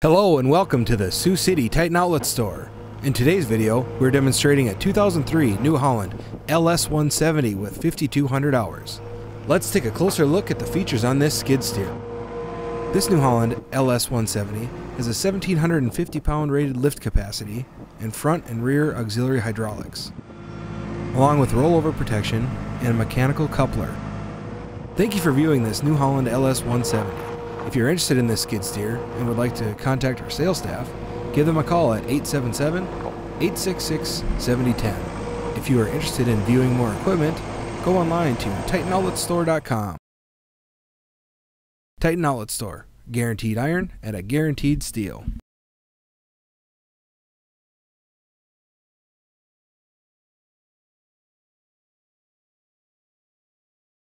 Hello and welcome to the Sioux City Titan Outlet Store. In today's video, we're demonstrating a 2003 New Holland LS170 with 5,200 hours. Let's take a closer look at the features on this skid steer. This New Holland LS170 has a 1,750 pound rated lift capacity and front and rear auxiliary hydraulics, along with rollover protection and a mechanical coupler. Thank you for viewing this New Holland LS170. If you're interested in this skid steer and would like to contact our sales staff, give them a call at 877-866-7010. If you are interested in viewing more equipment, go online to TitanOutletStore.com. Titan Outlet Store. Guaranteed iron at a guaranteed steel.